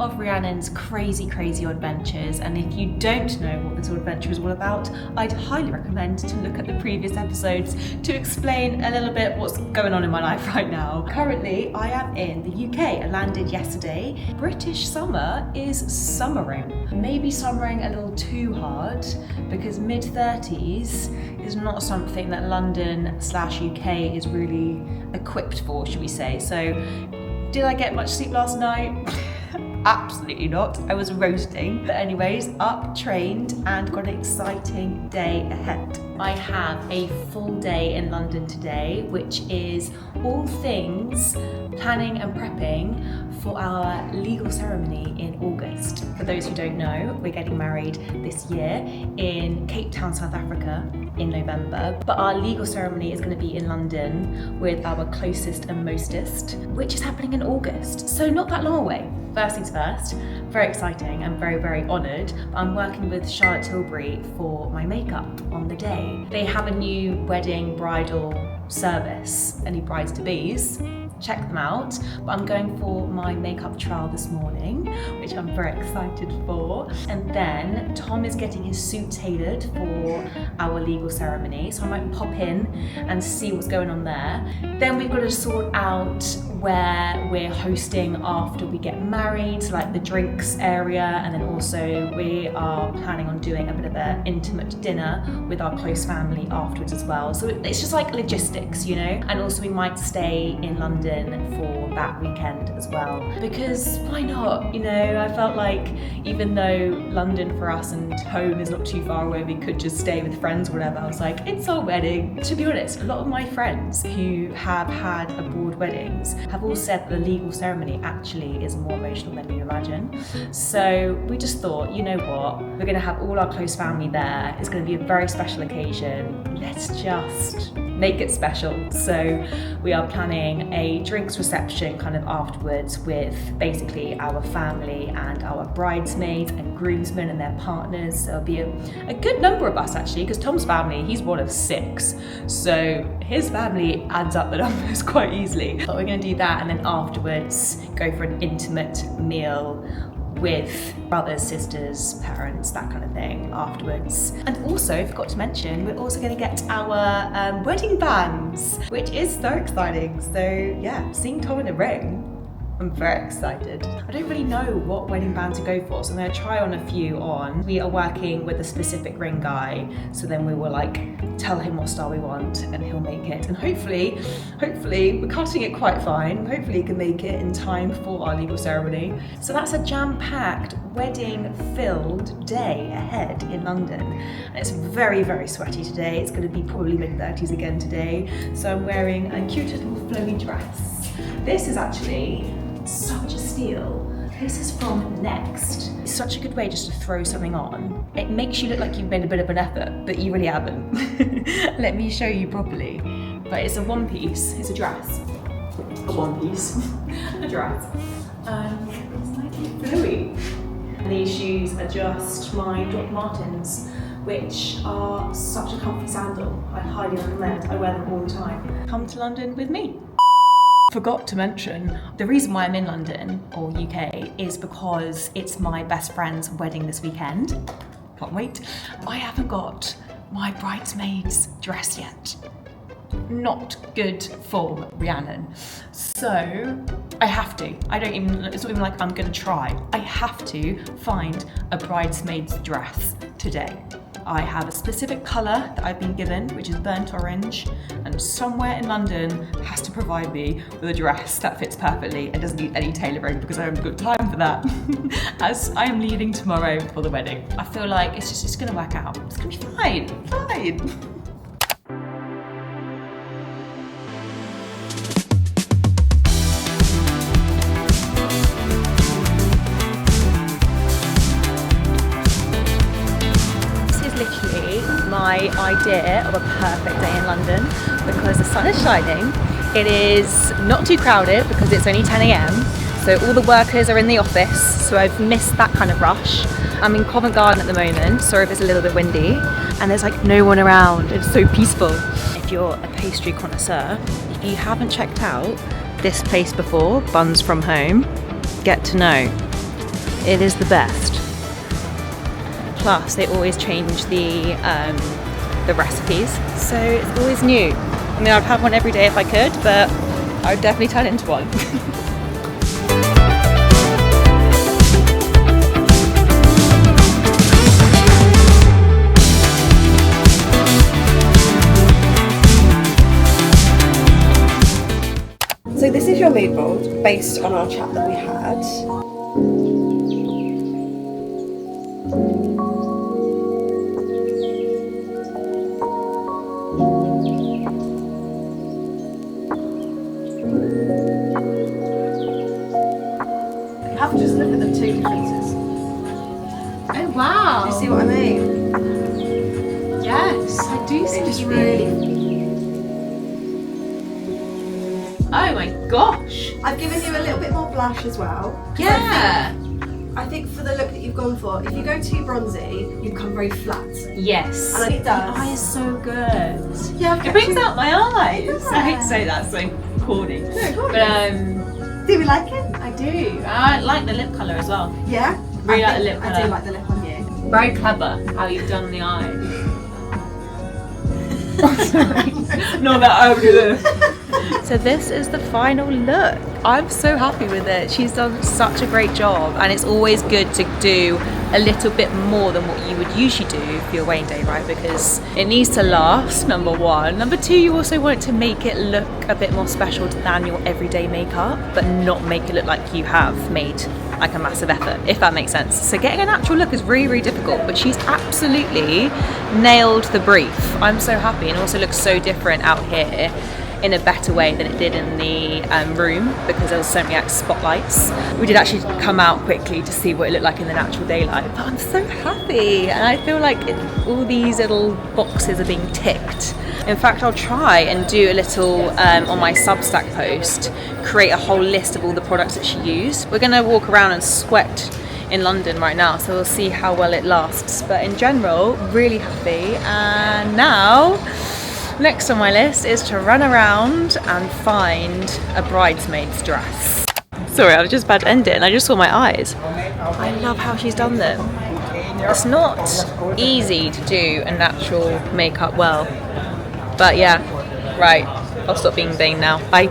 of Rhiannon's crazy adventures, and if you don't know what this adventure is all about, I'd highly recommend to look at the previous episodes to explain a little bit what's going on in my life right now. Currently, I am in the UK. I landed yesterday. British summer is summering. Maybe summering a little too hard, because mid-30s is not something that London/UK is really equipped for, should we say. So, did I get much sleep last night? Absolutely not. I was roasting. But anyways, up, trained, and got an exciting day ahead. I have a full day in London today, which is all things planning and prepping for our legal ceremony in August. For those who don't know, we're getting married this year in Cape Town, South Africa in November, but our legal ceremony is going to be in London with our closest and mostest, which is happening in August, so not that long away. First things first, very exciting and very honoured. I'm working with Charlotte Tilbury for my makeup on the day. They have a new wedding bridal service, any brides-to-be's. Check them out. But I'm going for my makeup trial this morning, which I'm very excited for. And then Tom is getting his suit tailored for our legal ceremony, so I might pop in and see what's going on there. Then we've got to sort out where we're hosting after we get married, so like the drinks area, and then also we are planning on doing a bit of an intimate dinner with our close family afterwards as well. So it's just like logistics, you know? And also we might stay in London for that weekend as well, because why not? You know, I felt like even though London for us and home is not too far away, we could just stay with friends or whatever. I was like, it's our wedding. To be honest, a lot of my friends who have had abroad weddings have all said that the legal ceremony actually is more emotional than you imagine. So we just thought, you know what, we're going to have all our close family there. It's going to be a very special occasion. Let's just make it special. So we are planning a drinks reception kind of afterwards with basically our family and our bridesmaids and groomsmen and their partners. There'll be a good number of us actually, because Tom's family, he's one of 6. So his family adds up the numbers quite easily. But we're going to do that, and then afterwards go for an intimate meal with brothers, sisters, parents, that kind of thing afterwards. And also, I forgot to mention, we're also going to get our wedding bands, which is so exciting. So yeah, seeing Tom in a ring, I'm very excited. I don't really know what wedding band to go for, so I'm going to try on a few on. We are working with a specific ring guy, so then we will like tell him what style we want and he'll make it. And hopefully we're cutting it quite fine. Hopefully he can make it in time for our legal ceremony. So that's a jam-packed, wedding-filled day ahead in London. And it's very sweaty today. It's going to be probably mid-30s again today. So I'm wearing a cute little flowy dress. This is actually such a steal. This is from Next. It's such a good way just to throw something on. It makes you look like you've made a bit of an effort, but you really haven't. Let me show you properly. But it's a one piece, it's a dress. A one piece, a dress. It's slightly flowy. And these shoes are just my Doc Martens, which are such a comfy sandal. I highly recommend. I wear them all the time. Come to London with me. Forgot to mention, the reason why I'm in London or UK is because it's my best friend's wedding this weekend. Can't wait. I haven't got my bridesmaid's dress yet. Not good for Rhiannon. So I have to. It's not even like I'm gonna try. I have to find a bridesmaid's dress today. I have a specific colour that I've been given, which is burnt orange, and somewhere in London has to provide me with a dress that fits perfectly and doesn't need any tailoring, because I haven't got time for that, as I am leaving tomorrow for the wedding. I feel like it's gonna work out. It's gonna be fine. My idea of a perfect day in London, because the sun is shining. It is not too crowded because it's only 10 AM, so all the workers are in the office, so I've missed that kind of rush. I'm in Covent Garden at the moment, sorry if it's a little bit windy, and there's like no one around. It's so peaceful. If you're a pastry connoisseur, if you haven't checked out this place before, Buns from Home, get to know. It is the best. Plus, they always change the recipes, so it's always new. I mean, I'd have one every day if I could, but I would definitely turn into one. So this is your mood board based on our chat that we had. You have to just look at the two differences. Oh wow! Do you see what I mean? Yes, I do see. It just really. Oh my gosh! I've given you a little bit more blush as well. Yeah! I think for the look that you've gone for, if you go too bronzy, you become very flat. Yes. And it does. The eye is so good. Yeah, It brings out my eyes. I hate to say that, so corny. No, But do we like it? I do. I like the lip colour as well. Yeah? Really like the lip I colour. do like the lip on you. Very clever how you've done the eye. Sorry. Not that I would do this. So this is the final look. I'm so happy with it. She's done such a great job, and it's always good to do a little bit more than what you would usually do for your wedding day, right? Because it needs to last, number one. Number two, you also want to make it look a bit more special than your everyday makeup, but not make it look like you have made like a massive effort, if that makes sense. So getting a natural look is really, really difficult, but she's absolutely nailed the brief. I'm so happy, and also looks so different out here in a better way than it did in the room, because there was so many spotlights. We did actually come out quickly to see what it looked like in the natural daylight, but I'm so happy, and I feel like all these little boxes are being ticked. In fact, I'll try and do a little on my Substack post, create a whole list of all the products that she used. We're gonna walk around and sweat in London right now, so we'll see how well it lasts. But in general, really happy. And now, next on my list is to run around and find a bridesmaid's dress. Sorry, I was just about to end it and I just saw my eyes. I love how she's done them. It's not easy to do a natural makeup well. But yeah, right, I'll stop being vain now. Bye.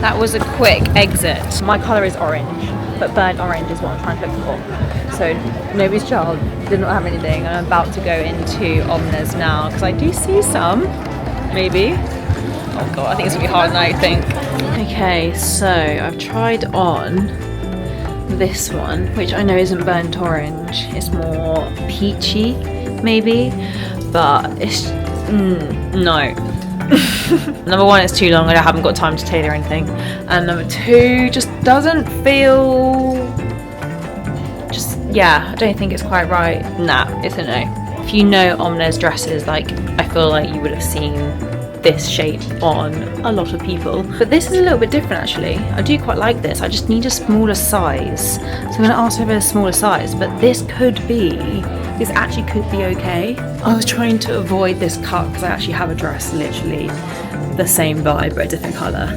That was a quick exit. My colour is orange, but burnt orange is what I'm trying to look for. So nobody's child did not have anything, and I'm about to go into Omnes now because I do see some, maybe. Oh god, I think it's gonna be harder than I think. Okay, so I've tried on this one, which I know isn't burnt orange. It's more peachy, maybe, but it's no. Number one, it's too long and I haven't got time to tailor anything, and number two, just doesn't feel, yeah, I don't think it's quite right. Nah, it's a no. If you know Omnes dresses, like, I feel like you would have seen this shape on a lot of people, but this is a little bit different actually. I do quite like this. I just need a smaller size, so I'm going to ask her for a smaller size, but this actually could be okay. I was trying to avoid this cut because I actually have a dress literally the same vibe but a different colour,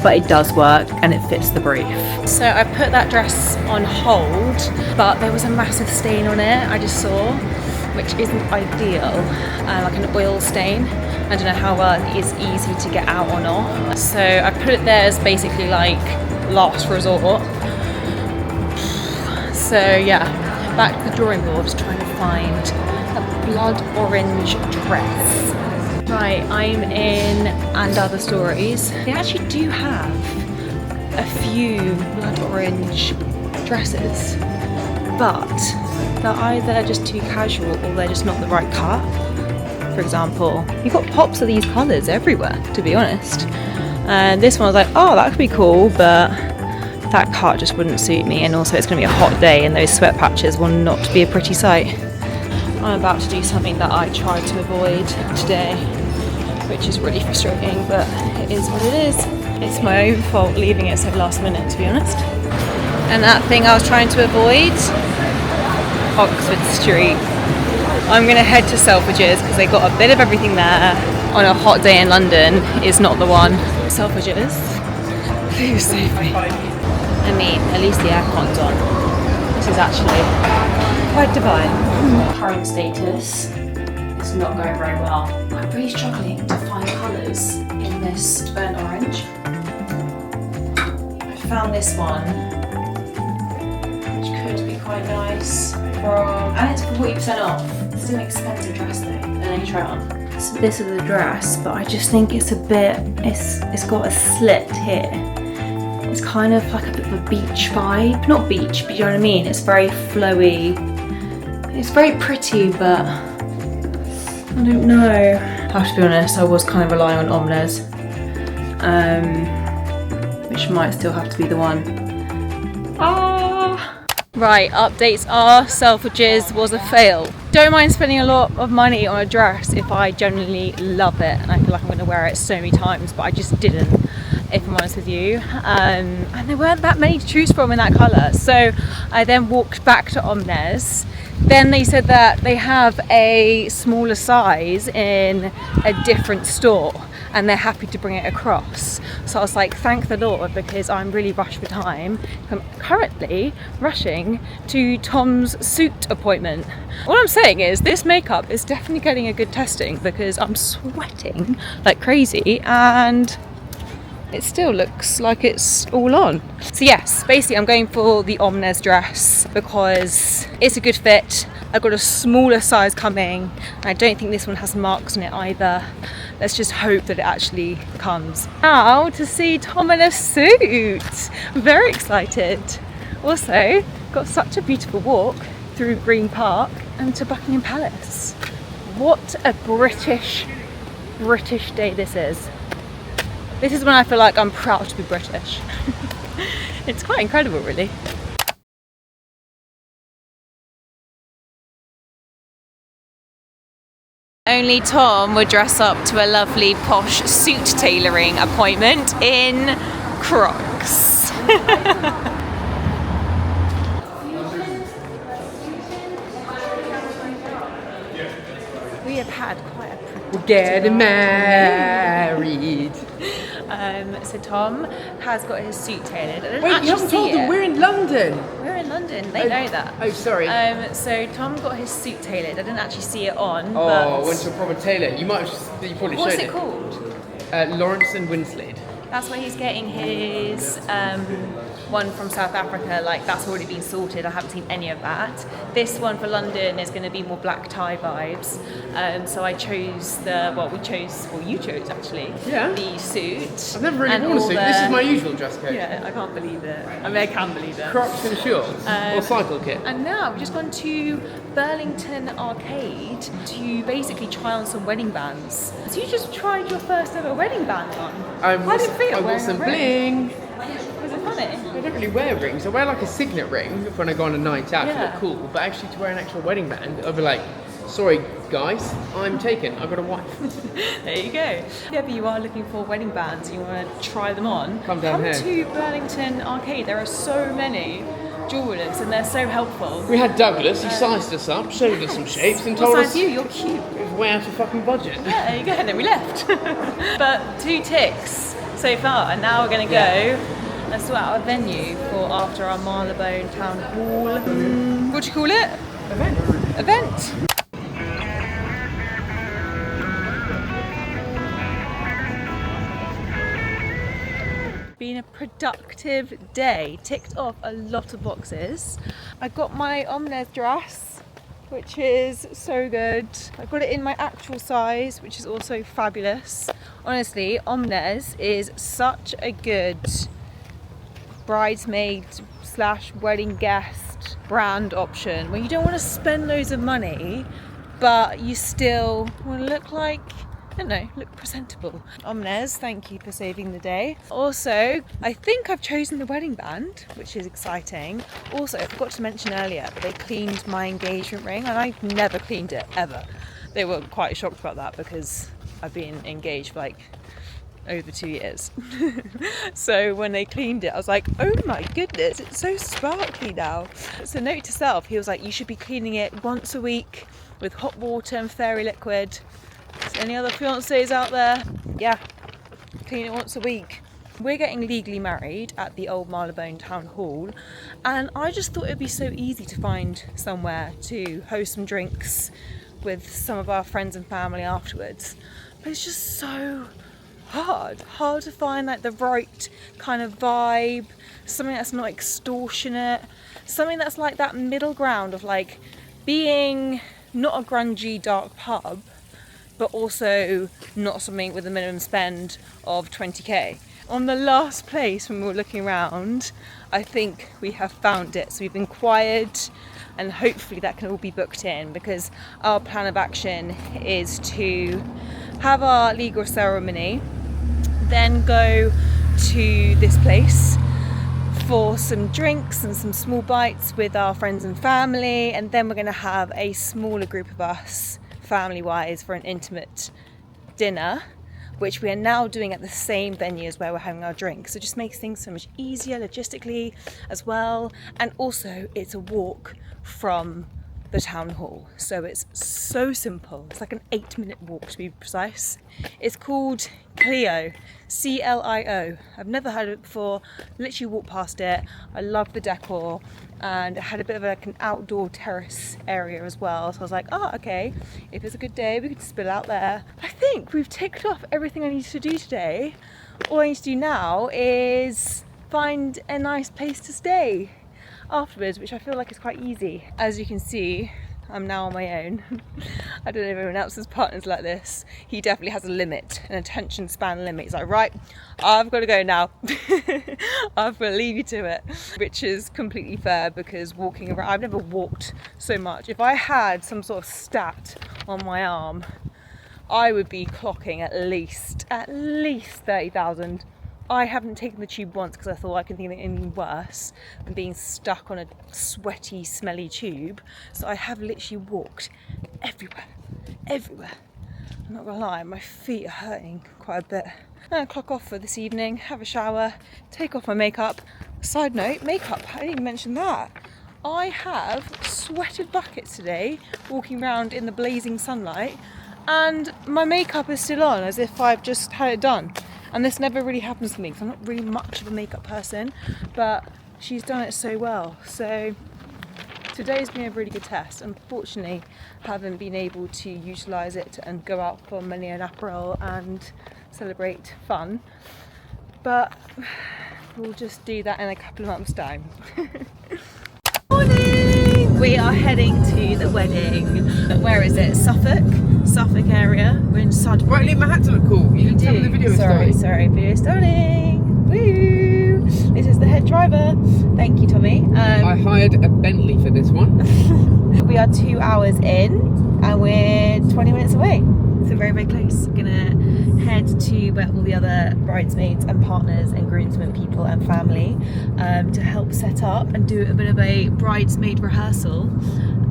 but it does work and it fits the brief. So I put that dress on hold, but there was a massive stain on it, I just saw, which isn't ideal, like an oil stain. I don't know how well it is easy to get out or not. So I put it there as basically like last resort. So yeah, back to the drawing board, trying to find a blood orange dress. Right, I'm in And Other Stories. They actually do have a few blood orange dresses, but they're either just too casual or they're just not the right cut. For example, you've got pops of these colours everywhere, to be honest. And this one was like, oh, that could be cool, but that cut just wouldn't suit me, and also it's going to be a hot day and those sweat patches will not be a pretty sight. I'm about to do something that I tried to avoid today, which is really frustrating, but it is what it is. It's my own fault leaving it so last minute, to be honest. And that thing I was trying to avoid, Oxford Street. I'm going to head to Selfridges because they got a bit of everything there. On a hot day in London is not the one. Selfridges, please save me. at least the aircon's on. This is actually quite divine. Current status is not going very well. I'm really struggling to find colours in this burnt orange. I found this one, which could be quite nice. And it's 40% off. This is an expensive dress though. And then you try it on. So this is the dress, but I just think it's a bit, it's got a slit here. It's kind of like a bit of a beach vibe. Not beach, but you know what I mean? It's very flowy. It's very pretty, but I don't know. I have to be honest, I was kind of relying on Omnes, which might still have to be the one. Right, updates are Selfridges was a fail. Don't mind spending a lot of money on a dress if I genuinely love it and I feel like I'm going to wear it so many times, but I just didn't, if I'm honest with you. And there weren't that many to choose from in that colour, so I then walked back to Omnes. Then they said that they have a smaller size in a different store and they're happy to bring it across. So I was like, thank the Lord, because I'm really rushed for time. I'm currently rushing to Tom's suit appointment. All I'm saying is this makeup is definitely getting a good testing because I'm sweating like crazy and it still looks like it's all on. So yes, basically I'm going for the Omnes dress because it's a good fit. I've got a smaller size coming and I don't think this one has marks on it either. Let's just hope that it actually comes. Now to see Tom in a suit. I'm very excited. Also, got such a beautiful walk through Green Park and to Buckingham Palace. What a British day this is. This is when I feel like I'm proud to be British. It's quite incredible, really. Only Tom would dress up to a lovely posh suit tailoring appointment in Crocs. We have had quite a We're getting married. So Tom has got his suit tailored. I didn't Wait, actually you haven't told see them it. we're in London. We're in London. They know that. Oh, sorry. So Tom got his suit tailored. I didn't actually see it on. Oh, but went to a proper tailor. You might have you probably what's showed it called? Lawrence and Winslade. That's where he's getting his one from South Africa. Like that's already been sorted. I haven't seen any of that. This one for London is going to be more black tie vibes. So I chose you chose actually. Yeah. The suit. I've never really worn a suit. This is my usual dress code. Yeah, I can't believe it. I mean, I can believe it. Crocs and shorts or cycle kit. And now we've just gone to Burlington Arcade to basically try on some wedding bands. So you just tried your first ever wedding band on. How did it feel? I got some bling. Was it funny? I don't really wear rings. I wear like a signet ring when I go on a night out to Yeah. look cool. But actually to wear an actual wedding band, I'll be like, sorry guys, I'm taken. I've got a wife. There you go. If ever you are looking for wedding bands and you want to try them on, Come down here. to Burlington Arcade. There are so many jewellers and they're so helpful. We had Douglas, he sized us up, showed us some shapes and told What us size you? You're cute. it was way out of fucking budget. Yeah, there you go, and then we left. But 2 ticks so far, and now we're going to go and sort out a venue for after our Marylebone Town Hall. What do you call it? Event. Been a productive day, ticked off a lot of boxes. I got my Omnes dress, which is so good. I got it in my actual size, which is also fabulous. Honestly, Omnes is such a good bridesmaid / wedding guest brand option when you don't want to spend loads of money, but you still want to look like, I don't know, look presentable. Omnes, thank you for saving the day. Also, I think I've chosen the wedding band, which is exciting. Also, I forgot to mention earlier, but they cleaned my engagement ring, and I've never cleaned it, ever. They were quite shocked about that because I've been engaged for like over 2 years. So when they cleaned it, I was like, oh my goodness, it's so sparkly now. So note to self, he was like, you should be cleaning it once a week with hot water and fairy liquid. So any other fiancés out there? Yeah, clean it once a week. We're getting legally married at the Old Marylebone Town Hall, and I just thought it'd be so easy to find somewhere to host some drinks with some of our friends and family afterwards. But it's just so hard to find like the right kind of vibe, something that's not extortionate, something that's like that middle ground of like being not a grungy dark pub, but also not something with a minimum spend of 20k. On the last place when we were looking around, I think we have found it. So we've inquired, and hopefully that can all be booked in, because our plan of action is to have our legal ceremony, then go to this place for some drinks and some small bites with our friends and family, and then we're going to have a smaller group of us family-wise for an intimate dinner, which we are now doing at the same venue as where we're having our drinks. So it just makes things so much easier logistically as well, and also it's a walk from the town hall, so it's so simple. It's like an 8-minute walk to be precise. It's called Clio, C-L-I-O. I've never heard of it before, literally walked past it. I love the decor, and it had a bit of like an outdoor terrace area as well, so I was like, oh okay, if it's a good day we could spill out there. I think we've ticked off everything I need to do today. All I need to do now is find a nice place to stay afterwards, which I feel like is quite easy. As you can see, I'm now on my own. I don't know if everyone else's partner's like this. He definitely has a limit, an attention span limit. He's like, right, I've got to go now. I've got to leave you to it, which is completely fair, because walking around, I've never walked so much. If I had some sort of stat on my arm, I would be clocking at least 30,000. I haven't taken the tube once because I thought I could think of anything worse than being stuck on a sweaty, smelly tube. So I have literally walked everywhere. I'm not gonna lie, my feet are hurting quite a bit. I'm gonna clock off for this evening, have a shower, take off my makeup. Side note, makeup, I didn't even mention that. I have sweated buckets today, walking around in the blazing sunlight, and my makeup is still on as if I've just had it done. And this never really happens to me because I'm not really much of a makeup person, but she's done it so well. So today's been a really good test. Unfortunately, haven't been able to utilise it and go out for many an Aperol and celebrate fun. But we'll just do that in a couple of months' time. Morning! We are heading to the wedding. Where is it? Suffolk area. We're in Sudbury. Right, leave my hat to look cool. You didn't tell me the video was starting. Sorry, video starting. Woo! This is the head driver. Thank you, Tommy. I hired a Bentley for this one. We are 2 hours in and we're 20 minutes away. So very, very close. We're gonna head to where all the other bridesmaids and partners and groomsmen people and family to help set up and do a bit of a bridesmaid rehearsal.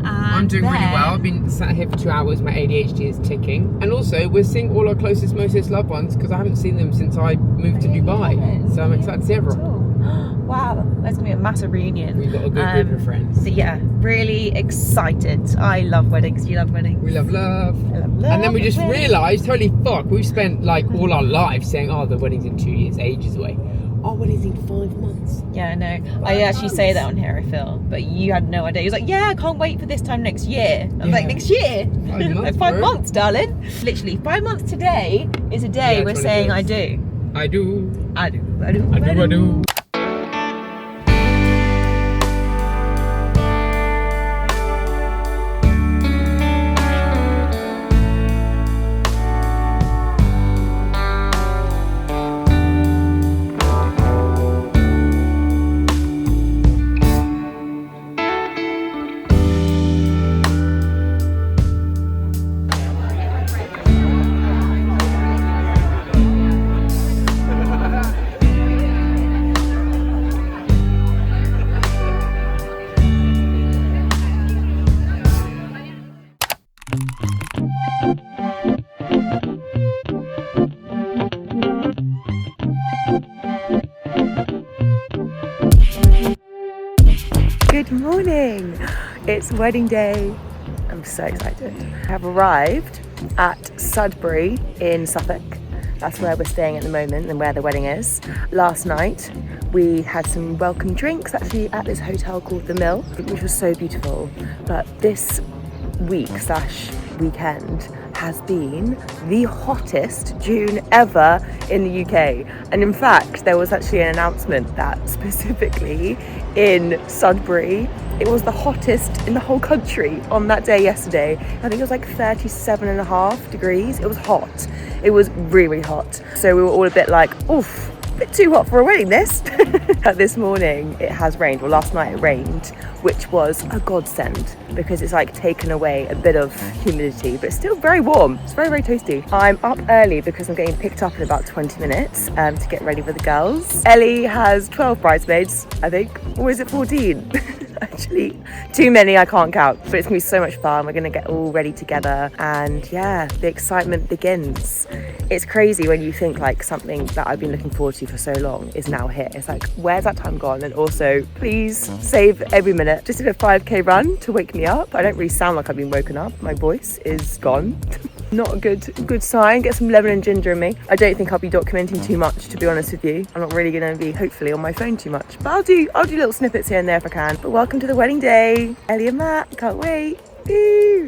I'm doing really well. I've been sat here for 2 hours. My ADHD is ticking. And also, we're seeing all our closest, mostest loved ones because I haven't seen them since I moved to Dubai. So I'm excited to see everyone. Wow, that's going to be a massive reunion. We've got a good group of friends. So yeah, really excited. I love weddings. You love weddings? We love love. I love love. And then we just realised, holy fuck, we've spent like all our lives saying, oh, the wedding's in 2 years, ages away. Our wedding's in 5 months. Yeah, I know. I actually say that on here, I feel. But you had no idea. He was like, yeah, I can't wait for this time next year. I was like, next year? 5 months, like 5 months, darling. Literally, 5 months today is a day we're saying I do. I do. I do. I do. I do. I do. Good morning. It's wedding day. I'm so excited. I have arrived at Sudbury in Suffolk. That's where we're staying at the moment and where the wedding is. Last night we had some welcome drinks actually at this hotel called The Mill, which was so beautiful. But this weekend has been the hottest June ever in the UK. And in fact, there was actually an announcement that specifically in Sudbury, it was the hottest in the whole country on that day yesterday. I think it was like 37.5 degrees. It was hot. It was really hot. So we were all a bit like, oof, a bit too hot for a wedding this. This morning it has rained, well last night it rained, which was a godsend because it's like taken away a bit of humidity, but it's still very warm. It's very, very toasty. I'm up early because I'm getting picked up in about 20 minutes to get ready with the girls. Ellie has 12 bridesmaids, I think, or is it 14? Actually, too many, I can't count, but it's gonna be so much fun. We're gonna get all ready together and yeah, the excitement begins. It's crazy when you think like something that I've been looking forward to for so long is now here. It's like, where's that time gone? And also, please save every minute. Just did a 5k run to wake me up. I don't really sound like I've been woken up. My voice is gone. Not a good sign. Get some lemon and ginger in me. I don't think I'll be documenting too much, to be honest with you. I'm not really going to be, hopefully, on my phone too much. But I'll do little snippets here and there if I can. But welcome to the wedding day. Ellie and Matt, can't wait. Woo.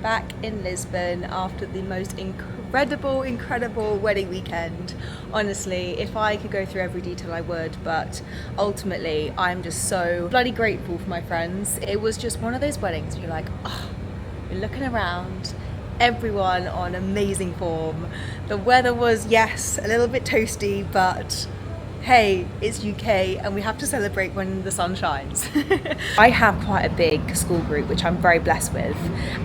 Back in Lisbon after the most incredible wedding weekend. Honestly, if I could go through every detail I would, but ultimately I'm just so bloody grateful for my friends. It was just one of those weddings where you're like, oh, you're looking around, everyone on amazing form. The weather was, yes, a little bit toasty, but hey, it's UK and we have to celebrate when the sun shines. I have quite a big school group, which I'm very blessed with,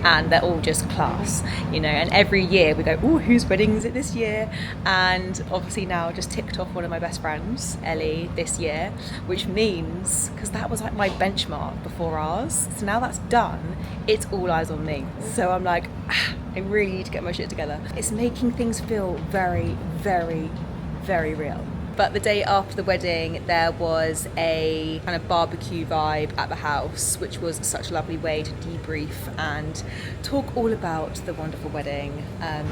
and they're all just class, you know, and every year we go, oh, whose wedding is it this year? And obviously now I just ticked off one of my best friends, Ellie, this year, which means, because that was like my benchmark before ours, so now that's done, it's all eyes on me. So I'm like, I really need to get my shit together. It's making things feel very, very, very real. But the day after the wedding, there was a kind of barbecue vibe at the house, which was such a lovely way to debrief and talk all about the wonderful wedding.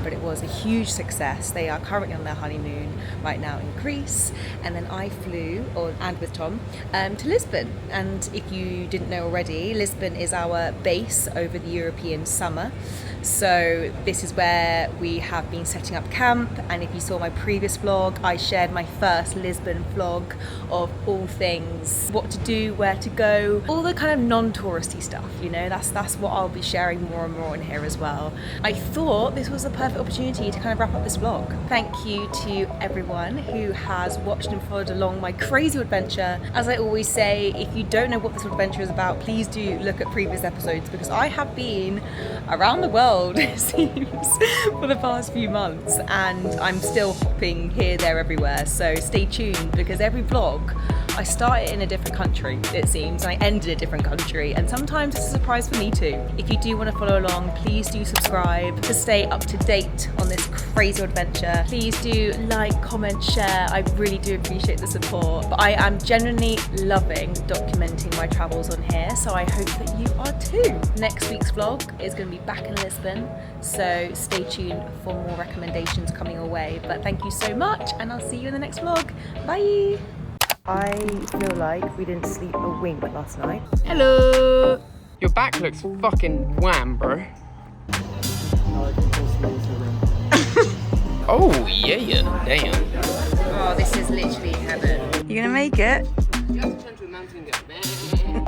But it was a huge success. They are currently on their honeymoon right now in Greece. And then I flew, and with Tom, to Lisbon. And if you didn't know already, Lisbon is our base over the European summer. So this is where we have been setting up camp. And if you saw my previous vlog, I shared my first first Lisbon vlog of all things, what to do, where to go, all the kind of non-touristy stuff, you know, that's what I'll be sharing more and more in here as well. I thought this was the perfect opportunity to kind of wrap up this vlog. Thank you to everyone who has watched and followed along my crazy adventure. As I always say, if you don't know what this adventure is about, please do look at previous episodes, because I have been around the world, it seems, for the past few months, and I'm still hopping here, there, everywhere. So stay tuned, because every vlog I start it in a different country, it seems, and I end in a different country, and sometimes it's a surprise for me too. If you do want to follow along, please do subscribe to stay up to date on this crazy adventure. Please do like, comment, share. I really do appreciate the support. But I am genuinely loving documenting my travels on here, so I hope that you are too. Next week's vlog is going to be back in Lisbon, so stay tuned for more recommendations coming your way. But thank you so much, and I'll see you in the next vlog. Bye! I feel like we didn't sleep a wink last night. Hello! Your back looks fucking wham, bro. Oh, yeah, damn. Oh, this is literally heaven. You gonna make it? You have to turn to a mountain and go, man.